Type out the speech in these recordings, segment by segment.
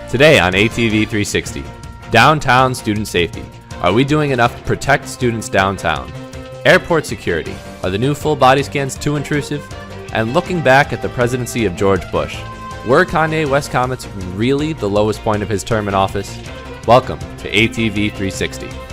Today on ATV360, downtown student safety. Are we doing enough to protect students downtown? Airport security. Are the new full body scans too intrusive? And looking back at the presidency of George Bush, were Kanye West comments really the lowest point of his term in office? Welcome to ATV360.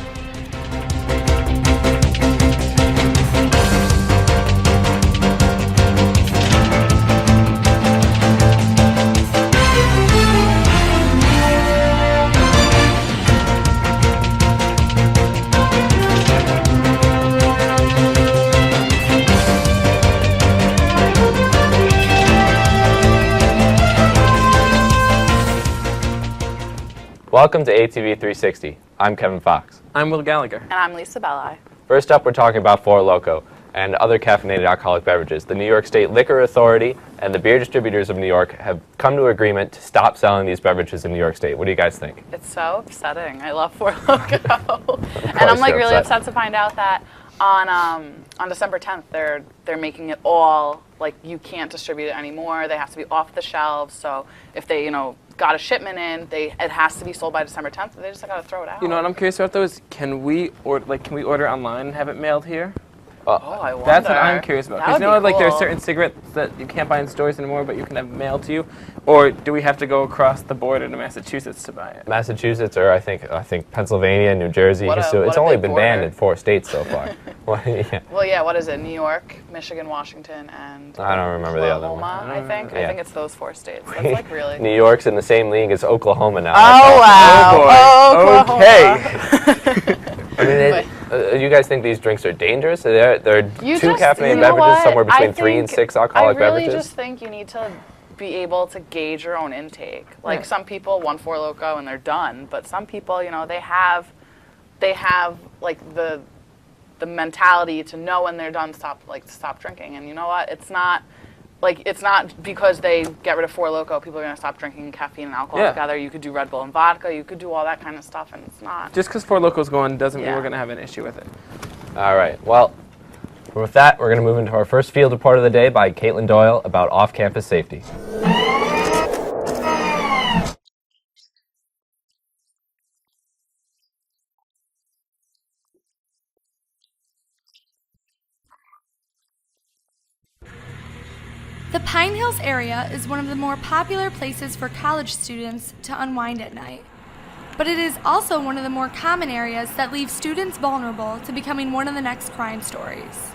Welcome to ATV360. I'm Kevin Fox. I'm Will Gallagher. And I'm Lisa Belli. First up, we're talking about Four Loko and other caffeinated alcoholic beverages. The New York State Liquor Authority and the beer distributors of New York have come to agreement to stop selling these beverages in New York State. What do you guys think? It's so upsetting. I love Four Loko. And I'm like really upset to find out that on December 10th they're making it all like you can't distribute it anymore. They have to be off the shelves. So if they, got a shipment in, it has to be sold by December 10th. They just got to throw it out. You know what I'm curious about though is can we order online and have it mailed here? I wonder. That's what I'm curious about. Because Cool. Like there are certain cigarettes that you can't buy in stores anymore, but you can have mailed to you, or do we have to go across the border to Massachusetts to buy it? Massachusetts, or I think Pennsylvania, New Jersey. It's only been banned in 4 states so far. Well, yeah. What is it? New York, Michigan, Washington, and I don't remember the other one. I think it's those 4 states. That's like really. New York's in the same league as Oklahoma now. Oh wow! Oh boy. Okay. I mean, you guys think these drinks are dangerous? They're two caffeinated beverages, somewhere between 3 and 6 alcoholic beverages? I really just think you need to be able to gauge your own intake. Like some people, 1 Four Loko and they're done, but some people, they have like the mentality to know when they're done, stop drinking. And you know what? It's not because they get rid of Four Loko, people are going to stop drinking caffeine and alcohol together. You could do Red Bull and vodka. You could do all that kind of stuff, and it's not. Just because Four Loko's going doesn't mean we're going to have an issue with it. All right. Well, with that, we're going to move into our first field report of the day by Caitlin Doyle about off-campus safety. The Pine Hills area is one of the more popular places for college students to unwind at night. But it is also one of the more common areas that leave students vulnerable to becoming one of the next crime stories.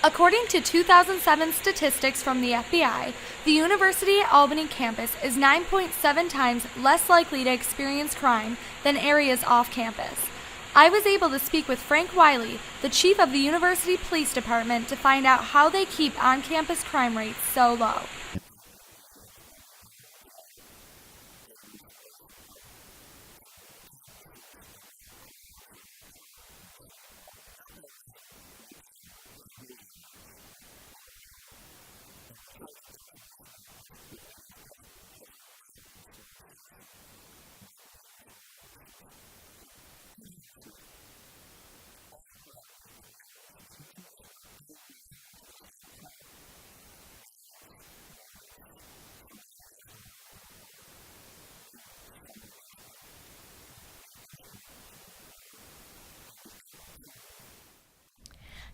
According to 2007 statistics from the FBI, the University at Albany campus is 9.7 times less likely to experience crime than areas off campus. I was able to speak with Frank Wiley, the chief of the University Police Department, to find out how they keep on-campus crime rates so low.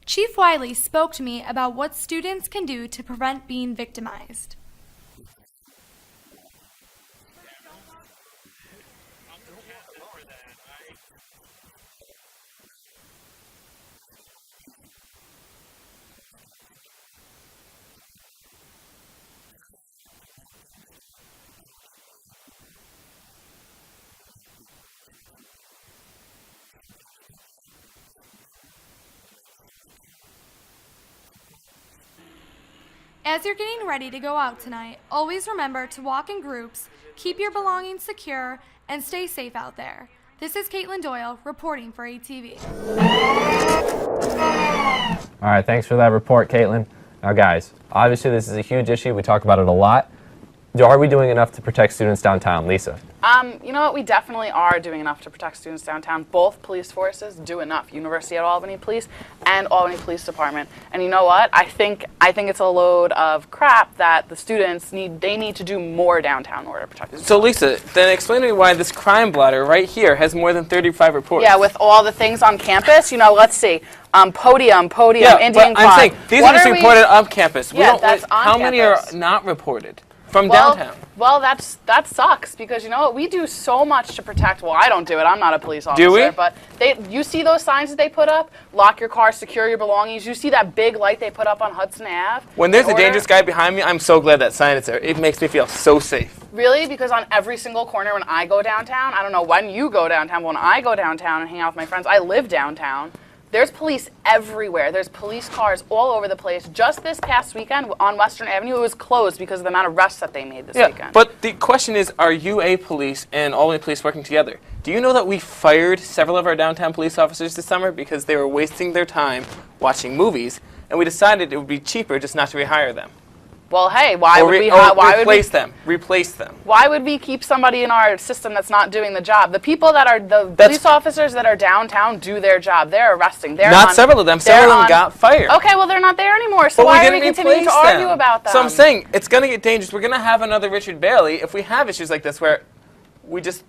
Chief Wiley spoke to me about what students can do to prevent being victimized. As you're getting ready to go out tonight, always remember to walk in groups, keep your belongings secure, and stay safe out there. This is Caitlin Doyle reporting for ATV. All right, thanks for that report, Caitlin. Now, guys, obviously this is a huge issue. We talk about it a lot. Are we doing enough to protect students downtown, Lisa? You know what? We definitely are doing enough to protect students downtown. Both police forces do enough. University at Albany Police and Albany Police Department. And you know what? I think it's a load of crap that the students need to do more downtown in order to protect them. So Lisa, then explain to me why this crime blotter right here has more than 35 reports. Yeah, with all the things on campus, let's see. Podium, Yeah, Indian but I'm saying these are just reported up campus. Yeah, that's on How many are campus. not reported from downtown? Well, that sucks because you know what? We do so much to protect. Well, I don't do it. I'm not a police officer. Do we? But you see those signs that they put up? Lock your car, secure your belongings. You see that big light they put up on Hudson Ave? When there's a dangerous guy behind me, I'm so glad that sign is there. It makes me feel so safe. Really? Because on every single corner when I go downtown, I don't know when you go downtown, but when I go downtown and hang out with my friends, I live downtown. There's police everywhere. There's police cars all over the place. Just this past weekend on Western Avenue, it was closed because of the amount of arrests that they made this weekend. But the question is, are UA Police and Albany Police working together? Do you know that we fired several of our downtown police officers this summer because they were wasting their time watching movies, and we decided it would be cheaper just not to rehire them? Well, hey, why would we replace them? Why would we keep somebody in our system that's not doing the job? The people that are police officers that are downtown do their job. They're arresting. Several of them. Several of them got fired. Okay, well they're not there anymore. So why are we continuing to argue about that? So I'm saying it's going to get dangerous. We're going to have another Richard Bailey if we have issues like this where we just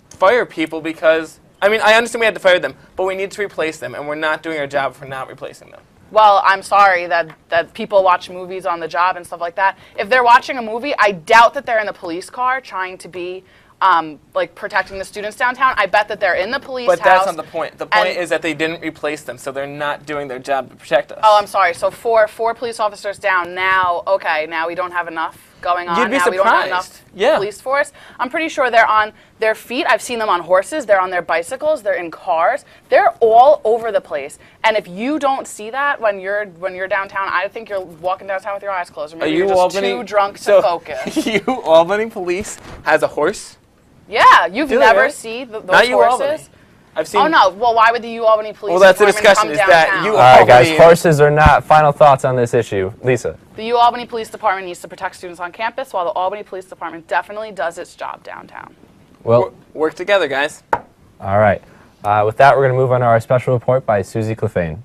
fire people because I understand we had to fire them, but we need to replace them, and we're not doing our job if we're not replacing them. Well, I'm sorry that people watch movies on the job and stuff like that. If they're watching a movie, I doubt that they're in the police car trying to be protecting the students downtown. I bet that they're in the police house. But that's not the point. The point is that they didn't replace them, so they're not doing their job to protect us. Oh, I'm sorry. So four police officers down now. Okay, now we don't have enough going on. You'd be now surprised. We don't have enough police force. I'm pretty sure they're on their feet. I've seen them on horses. They're on their bicycles. They're in cars. They're all over the place. And if you don't see that when you're downtown, I think you're walking downtown with your eyes closed. Or maybe you're just too drunk to focus. You Albany Police has a horse? Yeah, you've never seen those not you horses. Albany. I've seen. Oh no! Well, why would the U Albany Police? Well, that's the Department discussion. come Is downtown? that you? All right, guys. Horses or not. Final thoughts on this issue, Lisa. The U Albany Police Department needs to protect students on campus, while the Albany Police Department definitely does its job downtown. Well, work together, guys. All right. With that, we're going to move on to our special report by Susie Clefane.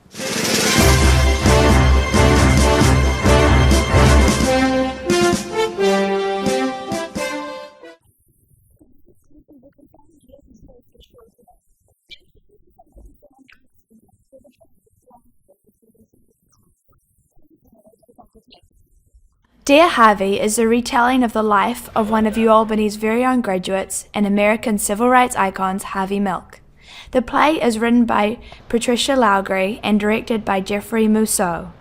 Dear Harvey is a retelling of the life of one of UAlbany's very own graduates and American civil rights icons, Harvey Milk. The play is written by Patricia Lowgry and directed by Jeffrey Mousseau.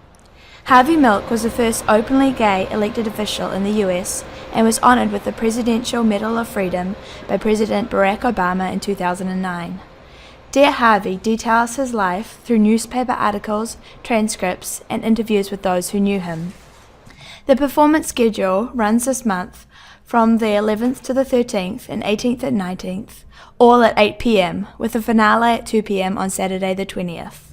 Harvey Milk was the first openly gay elected official in the US and was honored with the Presidential Medal of Freedom by President Barack Obama in 2009. Dear Harvey details his life through newspaper articles, transcripts, and interviews with those who knew him. The performance schedule runs this month from the 11th to the 13th and 18th and 19th, all at 8 p.m, with a finale at 2 p.m. on Saturday the 20th.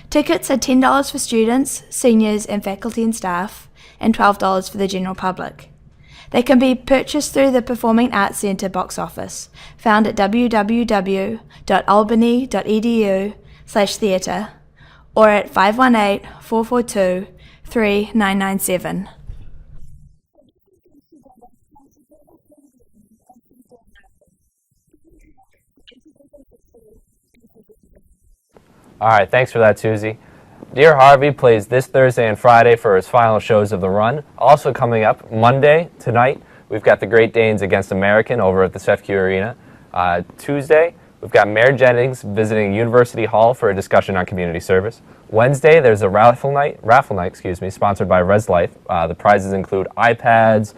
Tickets are $10 for students, seniors, and faculty and staff, and $12 for the general public. They can be purchased through the Performing Arts Centre box office, found at www.albany.edu/theatre, or at 518-442-3997. All right, thanks for that, Susie. Dear Harvey plays this Thursday and Friday for his final shows of the run. Also coming up Monday, tonight, we've got the Great Danes against American over at the SEFCU Arena. Tuesday, we've got Mayor Jennings visiting University Hall for a discussion on community service. Wednesday, there's a raffle night, sponsored by Res Life. The prizes include iPads,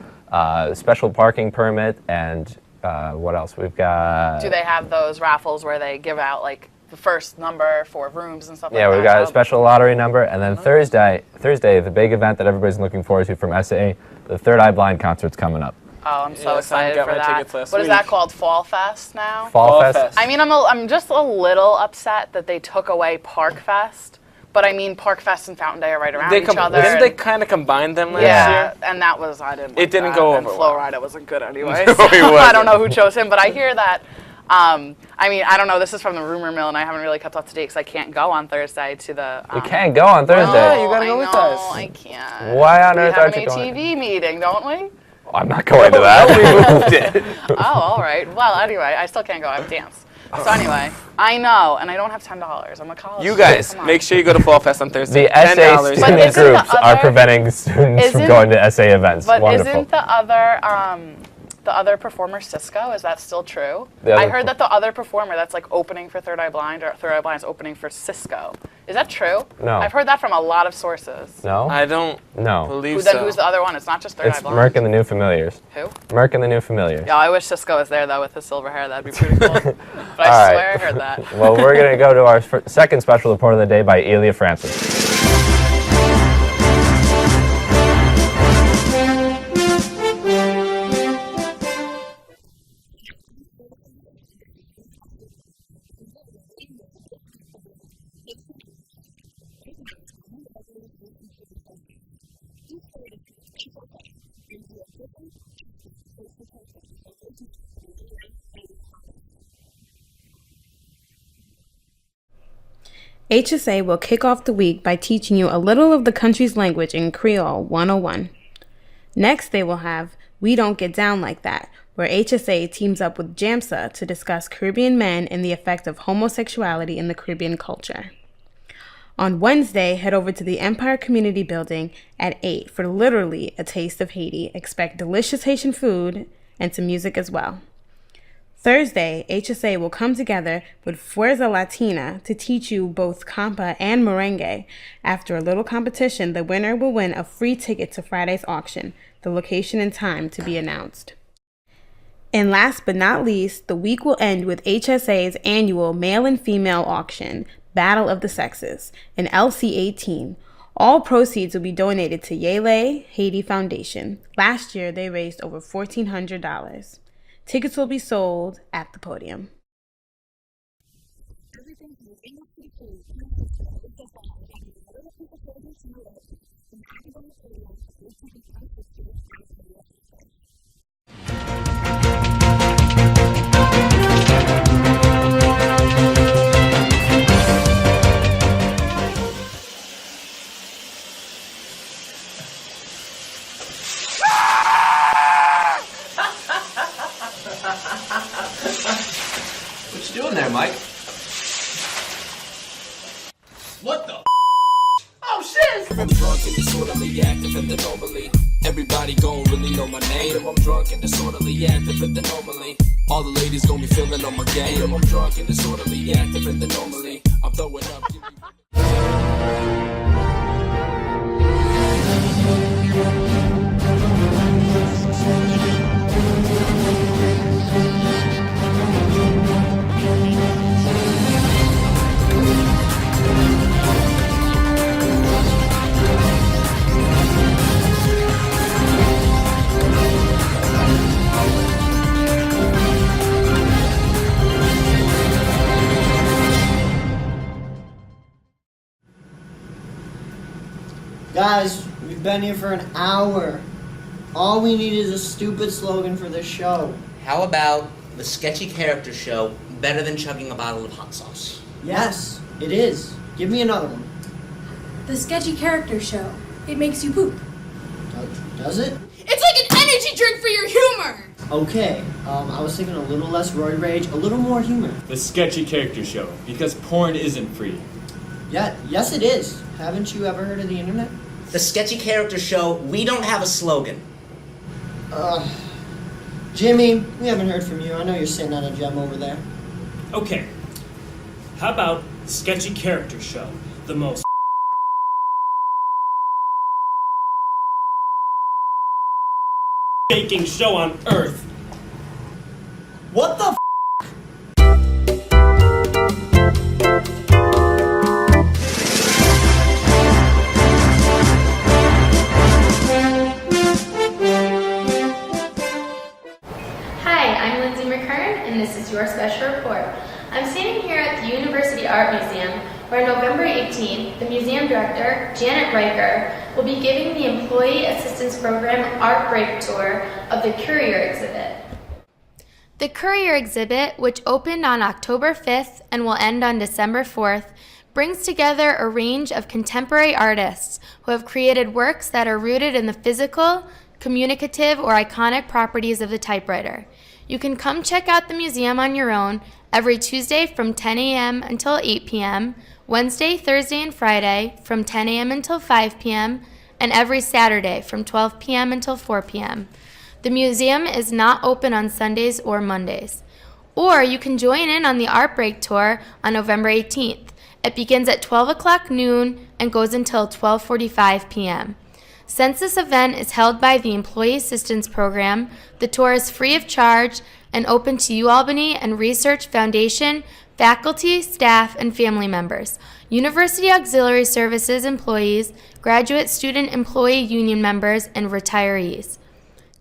special parking permit, and what else? We've got... Do they have those raffles where they give out, like, the first number for rooms and stuff like that? Yeah, we've got a special lottery number. And then Thursday, the big event that everybody's looking forward to from SA, the Third Eye Blind concert's coming up. Oh, I'm so excited for that. What is that called? Fall Fest now? Fall Fest? I mean, I'm just a little upset that they took away Park Fest, But I mean, Park Fest and Fountain Day are right around They each other. Didn't they kind of combine them last Yeah, year? and that was, I didn't like It didn't that. go And over Flo well. Rida wasn't good anyway. No, so he I wasn't. don't know who chose him, but I hear that. I mean, I don't know. This is from the rumor mill, and I haven't really kept up to date because I can't go on Thursday to the. You can't go on Thursday. Oh, you gotta go with us. I can't. Why on we earth have aren't an you going? ATV meeting, don't we? I'm not going to that. We moved it. Oh, all right. Well, anyway, I still can't go. I have dance. So anyway, I know, and I don't have $10. I'm a college You student. guys, Come on. make sure you go to Fall Fest on Thursday. The SA But student isn't the groups are other- preventing students from isn't- going to SA events. But Wonderful. isn't the other performer Cisco? Is that still true? The other I heard that the other performer that's like opening for Third Eye Blind, or Third Eye Blind is opening for Cisco. Is that true? No. I've heard that from a lot of sources. No? I don't No. believe Then so. who's the other one? It's not just Third It's Eye Blind. Merc and the New Familiars. Who? Merc and the New Familiars. Yeah, I wish Cisco was there though with his silver hair. That'd be pretty cool. But I All right. swear I heard that. Well, we're going to go to our second special report of the day by Elia Francis. HSA will kick off the week by teaching you a little of the country's language in Creole 101. Next, they will have We Don't Get Down Like That, where HSA teams up with JAMSA to discuss Caribbean men and the effect of homosexuality in the Caribbean culture. On Wednesday, head over to the Empire Community Building at 8 for literally a taste of Haiti. Expect delicious Haitian food and some music as well. Thursday, HSA will come together with Fuerza Latina to teach you both compa and merengue. After a little competition, the winner will win a free ticket to Friday's auction, the location and time to be announced. And last but not least, the week will end with HSA's annual male and female auction, Battle of the Sexes, an LC18. All proceeds will be donated to Yele Haiti Foundation. Last year, they raised over $1,400. Tickets will be sold at the podium. What you doing there, Mike? What the? Oh shit! I'm drunk and disorderly, active and the normally. Everybody gon' really know my name. I'm drunk and disorderly, active and the normally. All the ladies gon' be feeling on my game. I'm drunk and disorderly, active and the normally. I'm throwing up. Guys, we've been here for an hour. All we need is a stupid slogan for this show. How about the sketchy character show better than chugging a bottle of hot sauce? Yes, it is. Give me another one. The sketchy character show. It makes you poop. Does it? It's like an energy drink for your humor! Okay, I was thinking a little less roid rage, a little more humor. The sketchy character show, because porn isn't free. Yeah, yes it is. Haven't you ever heard of the internet? The sketchy character show, we don't have a slogan. Jimmy, we haven't heard from you. I know you're sitting on a gem over there. Okay, how about the sketchy character show, the most baking show on earth? What the And this is your special report. I'm standing here at the University Art Museum where on November 18th, the museum director, Janet Riker, will be giving the Employee Assistance Program Art Break Tour of the Courier exhibit. The Courier exhibit, which opened on October 5th and will end on December 4th, brings together a range of contemporary artists who have created works that are rooted in the physical, communicative, or iconic properties of the typewriter. You can come check out the museum on your own every Tuesday from 10 a.m. until 8 p.m., Wednesday, Thursday, and Friday from 10 a.m. until 5 p.m., and every Saturday from 12 p.m. until 4 p.m. The museum is not open on Sundays or Mondays. Or you can join in on the Art Break Tour on November 18th. It begins at 12 o'clock noon and goes until 12:45 p.m. Since this event is held by the Employee Assistance Program, the tour is free of charge and open to UAlbany and Research Foundation, faculty, staff, and family members, University Auxiliary Services employees, graduate student employee union members, and retirees.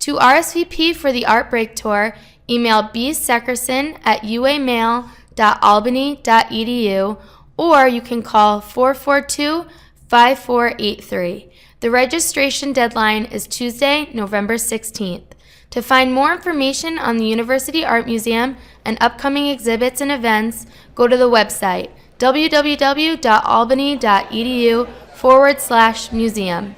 To RSVP for the Art Break Tour, email bseckerson@uamail.albany.edu, or you can call 442-5483. The registration deadline is Tuesday, November 16th. To find more information on the University Art Museum and upcoming exhibits and events, go to the website www.albany.edu/museum.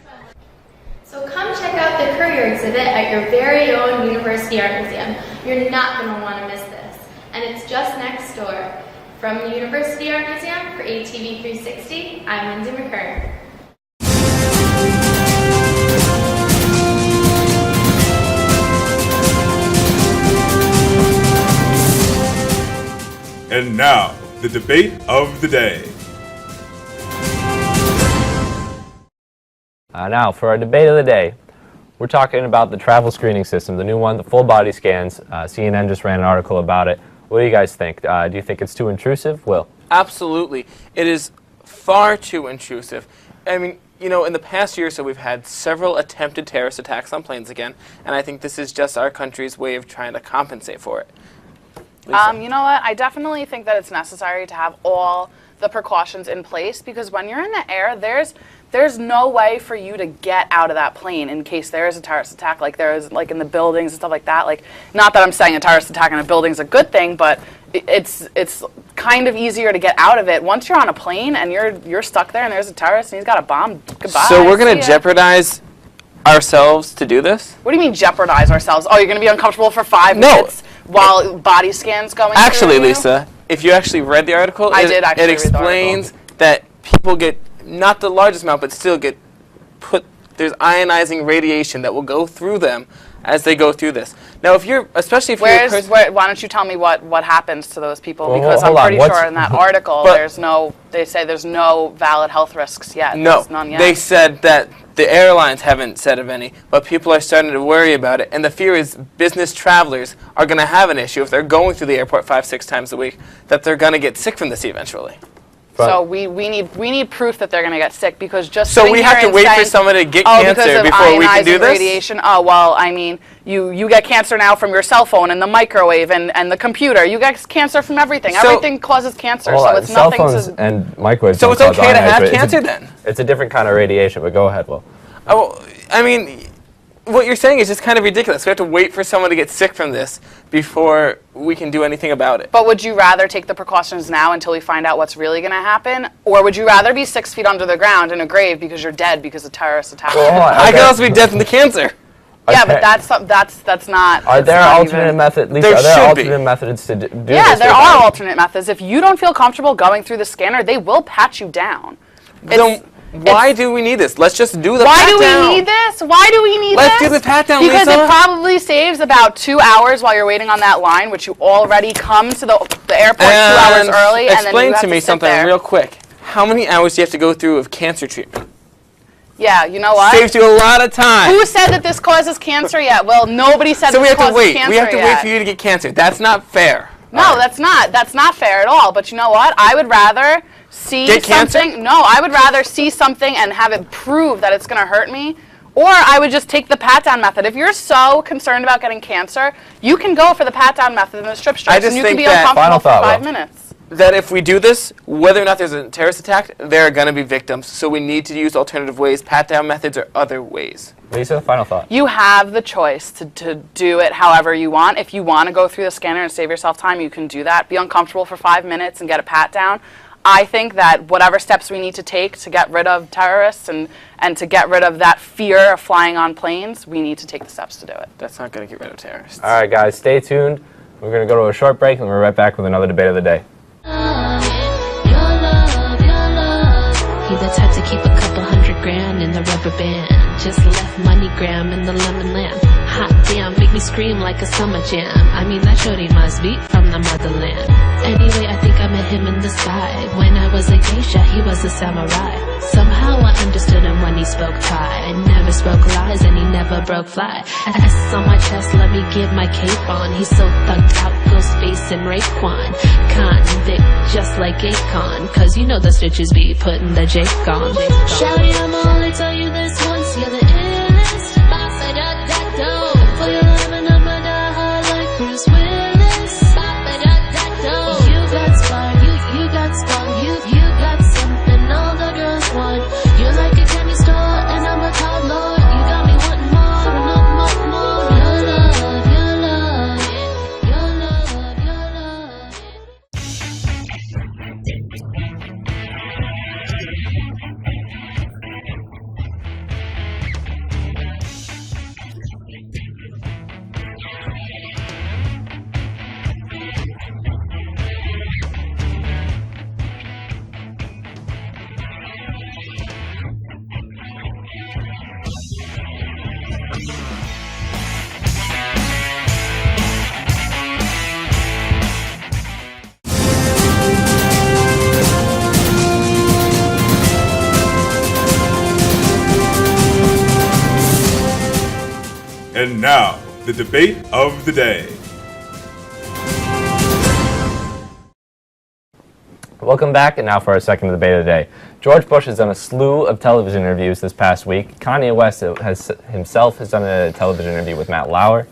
So come check out the Courier exhibit at your very own University Art Museum. You're not going to want to miss this. And it's just next door. From the University Art Museum for ATV360, I'm Lindsay McKern. And now, the debate of the day. Now, for our debate of the day, we're talking about the travel screening system, the new one, the full body scans. CNN just ran an article about it. What do you guys think? Do you think it's too intrusive? Will? Absolutely. It is far too intrusive. I mean, you know, in the past year or so, we've had several attempted terrorist attacks on planes again, and I think this is just our country's way of trying to compensate for it. You know what? I definitely think that it's necessary to have all the precautions in place, because when you're in the air, there's no way for you to get out of that plane in case there is a terrorist attack, like there is like in the buildings and stuff like that. Like, not that I'm saying a terrorist attack in a building is a good thing, but it's kind of easier to get out of it once you're on a plane and you're stuck there and there's a terrorist and he's got a bomb. Goodbye. So we're going to jeopardize ourselves to do this? What do you mean jeopardize ourselves? Oh, you're going to be uncomfortable for 5 minutes while body scans going Actually, through you? Lisa, if you actually read the article, I did actually it read the explains that people get, not the largest amount, but still get there's ionizing radiation that will go through them as they go through this. Now, if you're, especially if you're a person, why don't you tell me what happens to those people? Well, because I'm hold on, pretty sure in that article they say there's no valid health risks yet. No, There's none yet. they said that the airlines haven't said of any, but people are starting to worry about it. And the fear is business travelers are going to have an issue if they're going through the airport 5-6 times a week, that they're going to get sick from this eventually. So we need proof that they're going to get sick, because just so we have to wait for someone to get cancer before we can do this? Radiation. Oh, well, I mean, you get cancer now from your cell phone and the microwave and the computer. You get cancer from everything. Everything causes cancer, so it's cell nothing phones and microwaves. So it's okay to have cancer then? It's a different kind of radiation, but go ahead, Will. Oh, I mean, what you're saying is just kind of ridiculous. We have to wait for someone to get sick from this before we can do anything about it. But would you rather take the precautions now until we find out what's really going to happen? Or would you rather be 6 feet under the ground in a grave because you're dead because of terrorist attack? I could also be dead from the cancer. Yeah, but that's not. Are there alternate methods? Lisa, are there alternate methods to do this? Yeah, there are alternate methods. If you don't feel comfortable going through the scanner, they will pat you down. Why do we need this? Let's just do the Why pat do down. we need this? Why do we need Let's this? do the pat down, because Lisa. it probably saves about 2 hours while you're waiting on that line, which you already come to the airport 2 hours early, and then you explain have to me sit something there. real quick. How many hours do you have to go through of cancer treatment? Yeah, you know what? Saves you a lot of time. Who said that this causes cancer yet? Well, nobody said So this we have to causes wait. cancer We have to yet. wait for you to get cancer. That's not fair. No, that's not. That's not fair at all. But you know what? I would rather see something. No, I would rather see something and have it prove that it's going to hurt me. Or I would just take the pat-down method. If you're so concerned about getting cancer, you can go for the pat-down method and the strip strips, and you can be uncomfortable for 5 minutes. that if we do this, whether or not there's a terrorist attack, there are going to be victims. So we need to use alternative ways, pat-down methods, or other ways. Lisa, final thought. You have the choice to do it however you want. If you want to go through the scanner and save yourself time, you can do that. Be uncomfortable for 5 minutes and get a pat-down. I think that whatever steps we need to take to get rid of terrorists and to get rid of that fear of flying on planes, we need to take the steps to do it. That's not going to get rid of terrorists. All right, guys, stay tuned. We're going to go to a short break, and we're right back with another debate of the day. He the type to keep a couple $100 in the rubber band. Just left MoneyGram in the lemon lamp. Hot damn, make me scream like a summer jam. I mean, that shorty must be from the motherland. Anyway, I think I met him in the sky. When I was a geisha, he was a samurai. Somehow I understood him when he spoke Thai. Never spoke lies and he never broke fly. S on my chest, let me get my cape on. He's so thugged out, Ghostface and Raekwon. Convict, just like Akon. Cause you know the stitches be putting the Jake on. Shouty, I'ma only tell you this once. You're the illest boss I got dope. For your love and I'ma die hard like Bruce Willis. You got spark, you got spark, you got something all the girls want. You're like a candy store and I'm a toddler. You got me wanting more and more. Your love, your love, your love, your love. And now, the debate of the day. Welcome back, and now for our second debate of the day. George Bush has done a slew of television interviews this past week. Kanye West has done a television interview with Matt Lauer.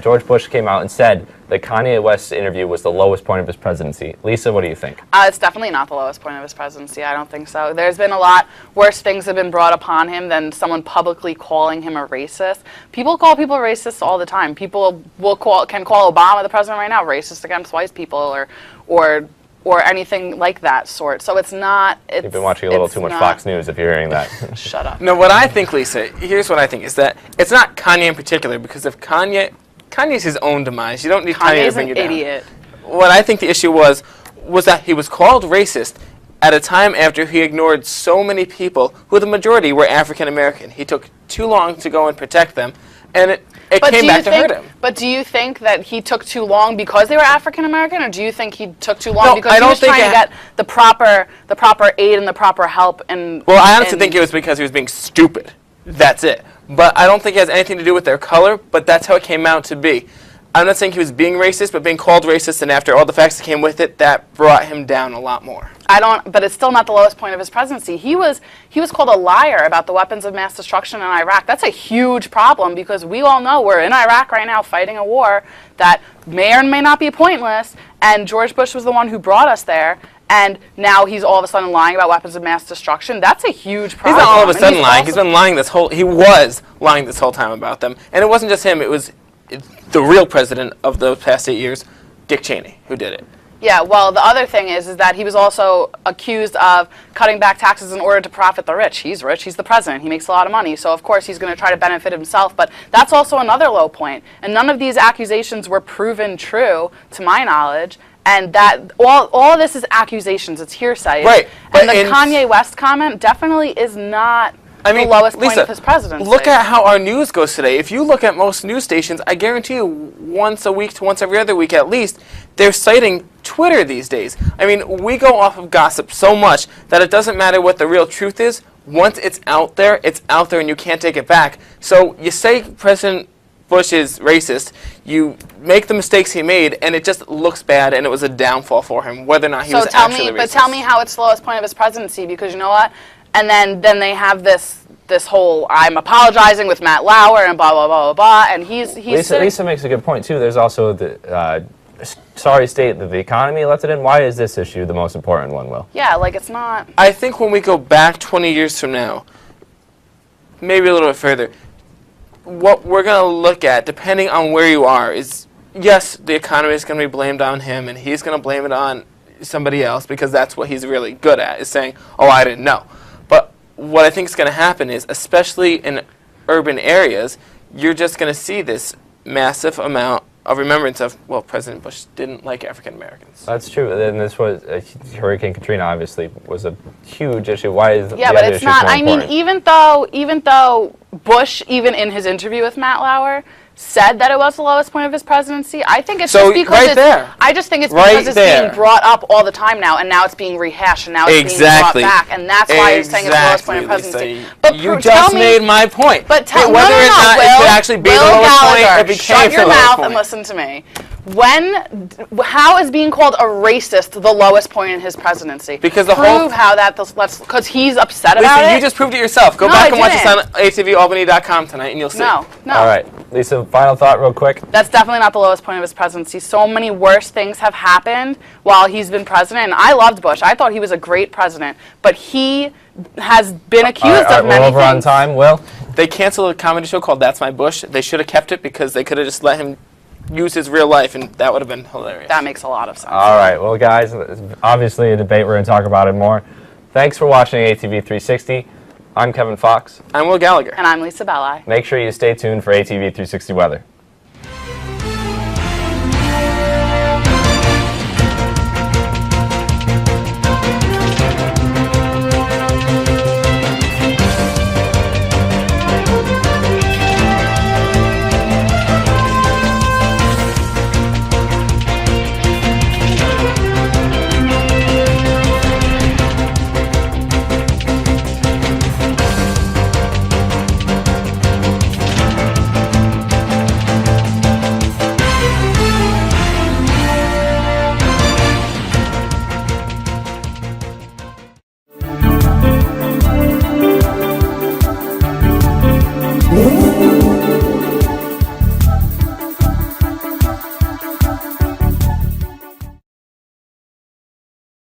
George Bush came out and said that Kanye West's interview was the lowest point of his presidency. Lisa, what do you think? It's definitely not the lowest point of his presidency. I don't think so. There's been a lot worse things have been brought upon him than someone publicly calling him a racist. People call people racist all the time. People can call Obama, the president right now, racist against white people or anything like that sort. So it's not. You've been watching a little too much Fox News if you're hearing that. Shut up. No, what I think, Lisa, here's what I think, is that it's not Kanye in particular, because if Kanye's his own demise. You don't need Kanye to bring you down. Kanye's an idiot. What I think the issue was that he was called racist at a time after he ignored so many people who the majority were African American. He took too long to go and protect them, and it came back to hurt him. But do you think that he took too long because they were African American, or do you think he took too long because he was trying to get the proper aid and the proper help? Well, I honestly think it was because he was being stupid. That's it. But I don't think it has anything to do with their color, but that's how it came out to be. I'm not saying he was being racist, but being called racist, and after all the facts that came with it, that brought him down a lot more. But it's still not the lowest point of his presidency. He was called a liar about the weapons of mass destruction in Iraq. That's a huge problem because we all know we're in Iraq right now fighting a war that may or may not be pointless, and George Bush was the one who brought us there. And now he's all of a sudden lying about weapons of mass destruction. That's a huge problem. He's not all of a sudden lying. He was lying this whole time about them. And it wasn't just him. It was the real president of the past 8 years, Dick Cheney, who did it. Yeah, well, the other thing is that he was also accused of cutting back taxes in order to profit the rich. He's rich. He's the president. He makes a lot of money. So, of course, he's going to try to benefit himself. But that's also another low point. And none of these accusations were proven true, to my knowledge. And that all of this is accusations. It's hearsay. Right. And the Kanye West comment definitely is not the lowest point of his presidency. Look at how our news goes today. If you look at most news stations, I guarantee you once a week to once every other week at least, they're citing Twitter these days. I mean, we go off of gossip so much that it doesn't matter what the real truth is. Once it's out there and you can't take it back. So you say President Bush is racist, you make the mistakes he made, and it just looks bad, and it was a downfall for him, whether or not he was actually racist. But tell me how it's the lowest point of his presidency, because you know what? And then they have this whole I'm apologizing with Matt Lauer and blah blah blah blah blah, and he's Lisa makes a good point too. There's also the sorry state that the economy left it in? Why is this issue the most important one, Will? Yeah, like it's not. I think when we go back 20 years from now, maybe a little bit further, what we're going to look at, depending on where you are, is yes, the economy is going to be blamed on him, and he's going to blame it on somebody else because that's what he's really good at, is saying, oh, I didn't know. But what I think is going to happen is, especially in urban areas, you're just going to see this massive amount of remembrance of, well, President Bush didn't like African Americans. That's true. And this was Hurricane Katrina. Obviously, was a huge issue. Why is yeah, the but other it's issues not. more I mean, important? even though Bush, even in his interview with Matt Lauer, said that it was the lowest point of his presidency, I think it's just because I just think it's because it's being brought up all the time now, and now it's being rehashed, and now it's being brought back, and that's why you're saying it's the lowest point of presidency. But you just made my point. But tell whether or not it could actually be the lowest point, it became shut your mouth and listen to me. How is being called a racist the lowest point in his presidency? Because the Prove how that, because he's upset about it. You just proved it yourself. Go back and watch this on ATVAlbany.com tonight, and you'll see. No. All right, Lisa, final thought real quick. That's definitely not the lowest point of his presidency. So many worse things have happened while he's been president, and I loved Bush. I thought he was a great president, but he has been accused of many things. We're over on time, Will. They canceled a comedy show called That's My Bush. They should have kept it because they could have just let him use his real life, and that would have been hilarious. That makes a lot of sense. All right, well, guys, obviously a debate. We're going to talk about it more. Thanks for watching ATV360. I'm Kevin Fox. I'm Will Gallagher. And I'm Lisa Belli. Make sure you stay tuned for ATV360 weather.